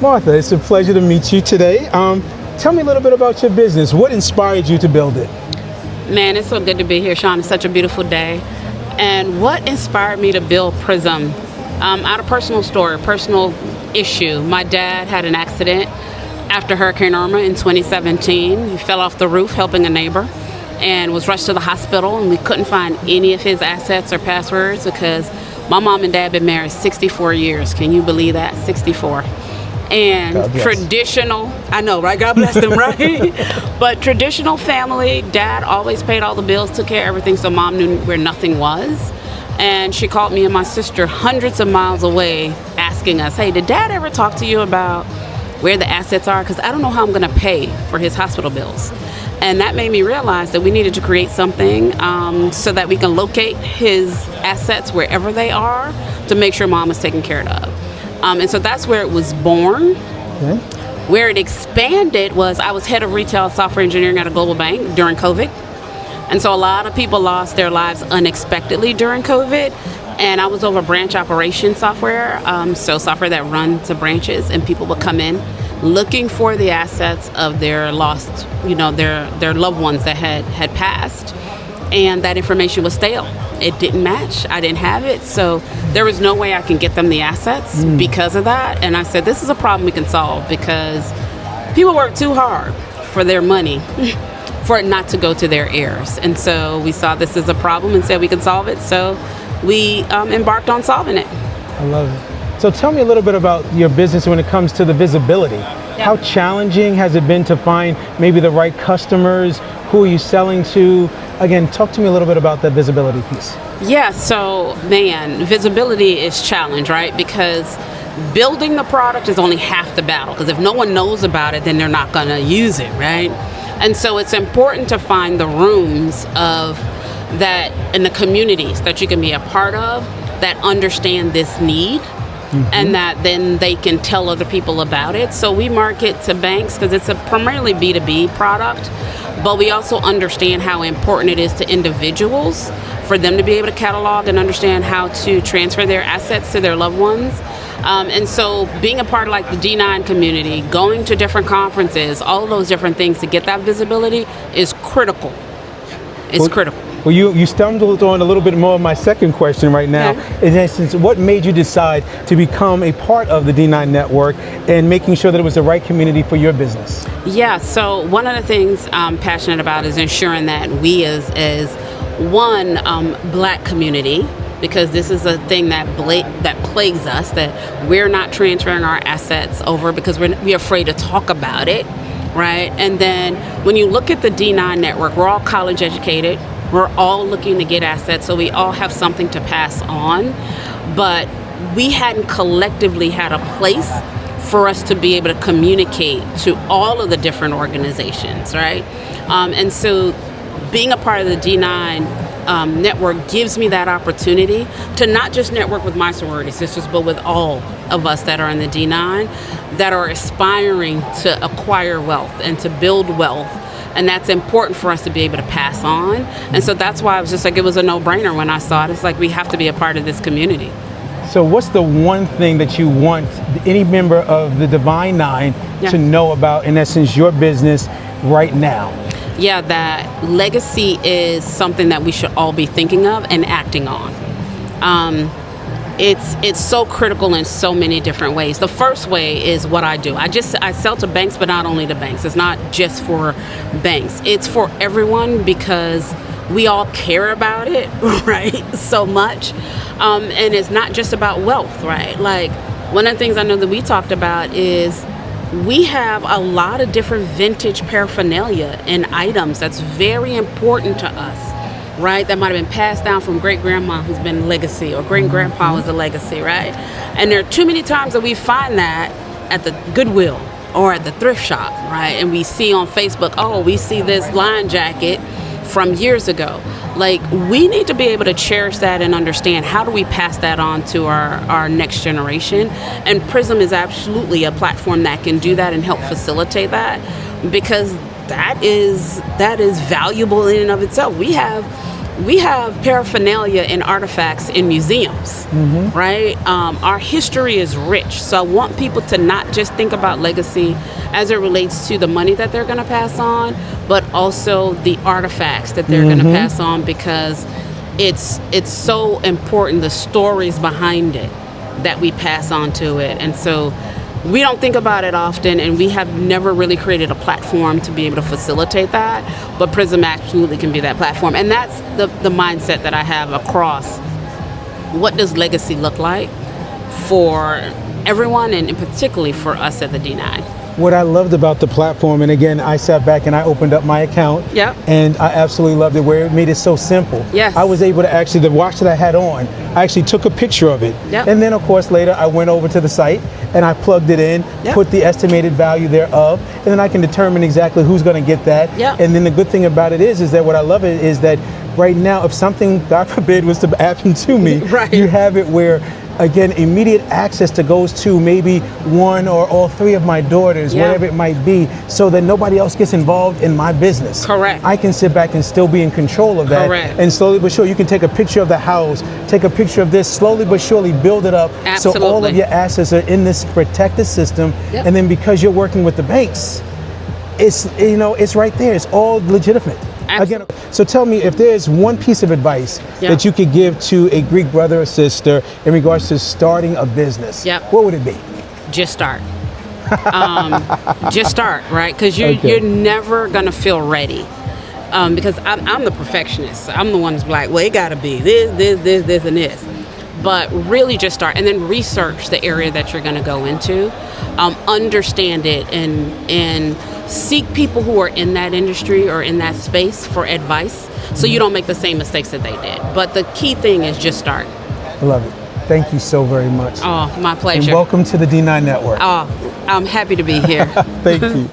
Martha, it's a pleasure to meet you today. Tell me a little bit about your business. What inspired you to build it? Man, it's so good to be here, Sean. It's such a beautiful day. And what inspired me to build Prism? Out of personal story, personal issue. My dad had an accident after Hurricane Irma in 2017. He fell off the roof helping a neighbor and was rushed to the hospital, and we couldn't find any of his assets or passwords because my mom and dad have been married 64 years. Can you believe that? 64. And traditional, I know, right? God bless them, right? But traditional family, dad always paid all the bills, took care of everything, so mom knew where nothing was. And she called me and my sister hundreds of miles away asking us, hey, did dad ever talk to you about where the assets are? Because I don't know how I'm going to pay for his hospital bills. And that made me realize that we needed to create something so that we can locate his assets wherever they are to make sure mom is taken care of. And so that's where it was born. Okay. Where it expanded was I was head of retail software engineering at a global bank during COVID. And so a lot of people lost their lives unexpectedly during COVID. And I was over branch operation software, so software that runs to branches, and people would come in looking for the assets of their lost, their loved ones that had passed. And that information was stale. It didn't match. I didn't have it. So there was no way I can get them the assets because of that. And I said, this is a problem we can solve because people work too hard for their money for it not to go to their heirs. And so we saw this as a problem and said we could solve it. So we embarked on solving it. I love it. So tell me a little bit about your business when it comes to the visibility. Yeah. How challenging has it been to find maybe the right customers? Who are you selling to? Again, talk to me a little bit about that visibility piece. Yeah, so man, visibility is challenge, right? Because building the product is only half the battle. Because if no one knows about it, then they're not going to use it, right? And so it's important to find the rooms of that in the communities that you can be a part of that understand this need. And that then they can tell other people about it. So we market to banks because it's a primarily B2B product, but we also understand how important it is to individuals for them to be able to catalog and understand how to transfer their assets to their loved ones. And so being a part of like the D9 community, going to different conferences, all of those different things to get that visibility is critical. It's critical. Well, you stumbled on a little bit more of my second question right now. Yeah. In essence, what made you decide to become a part of the D9 network and making sure that it was the right community for your business? Yeah, so one of the things I'm passionate about is ensuring that we as one Black community, because this is a thing that plagues us, that we're not transferring our assets over because we're afraid to talk about it, right? And then when you look at the D9 network, we're all college educated. We're all looking to get assets, so we all have something to pass on. But we hadn't collectively had a place for us to be able to communicate to all of the different organizations, right? And so being a part of the D9 network gives me that opportunity to not just network with my sorority sisters, but with all of us that are in the D9 that are aspiring to acquire wealth and to build wealth. And that's important for us to be able to pass on. And so that's why I was just like, it was a no-brainer when I saw it. It's like, we have to be a part of this community. So what's the one thing that you want any member of the Divine Nine to know about, in essence, your business right now? Yeah, that legacy is something that we should all be thinking of and acting on. It's so critical in so many different ways. The first way is what I do. I sell to banks, but not only to banks. It's not just for banks. It's for everyone because we all care about it, right? So much. And it's not just about wealth, right? Like one of the things I know that we talked about is we have a lot of different vintage paraphernalia and items that's very important to us. Right, that might have been passed down from great-grandma who's been a legacy, or great-grandpa was a legacy, right? And there are too many times that we find that at the Goodwill or at the thrift shop, right? And we see on Facebook, oh, we see this line jacket from years ago. Like, we need to be able to cherish that and understand how do we pass that on to our next generation. And Prism is absolutely a platform that can do that and help facilitate that, because that is valuable in and of itself. We have we have paraphernalia and artifacts in museums, right? Our history is rich. So I want people to not just think about legacy as it relates to the money that they're going to pass on, but also the artifacts that they're going to pass on, because it's so important, the stories behind it that we pass on to it. And so we don't think about it often, and we have never really created a platform to be able to facilitate that, but Prismm absolutely can be that platform. And that's the mindset that I have across what does legacy look like for everyone, and particularly for us at the D9. What I loved about the platform, and again, I sat back and I opened up my account, and I absolutely loved it where it made it so simple. Yes. I was able to actually, the watch that I had on, I actually took a picture of it. And then of course later I went over to the site and I plugged it in, put the estimated value thereof, and then I can determine exactly who's going to get that. And then the good thing about it is that what I love it is that right now, if something, God forbid, was to happen to me, you have it where, again, immediate access to goes to maybe one or all three of my daughters, whatever it might be, so that nobody else gets involved in my business. Correct. I can sit back and still be in control of that. Correct. And slowly but surely, you can take a picture of the house, take a picture of this, slowly but surely build it up. Absolutely. So all of your assets are in this protected system. And then because you're working with the banks, it's, you know, it's right there. It's all legitimate. Again, so tell me, if there's one piece of advice that you could give to a Greek brother or sister in regards to starting a business, what would it be? Just start. Just start, right? Because you're never gonna feel ready. Because I'm the perfectionist. I'm the one that's like, well, it gotta be this, and this. But really just start, and then research the area that you're gonna go into, understand it, and seek people who are in that industry or in that space for advice, so you don't make the same mistakes that they did. But the key thing is just start. I love it. Thank you so very much. Oh, my pleasure. And welcome to the D9 Network. Oh, I'm happy to be here. Thank you.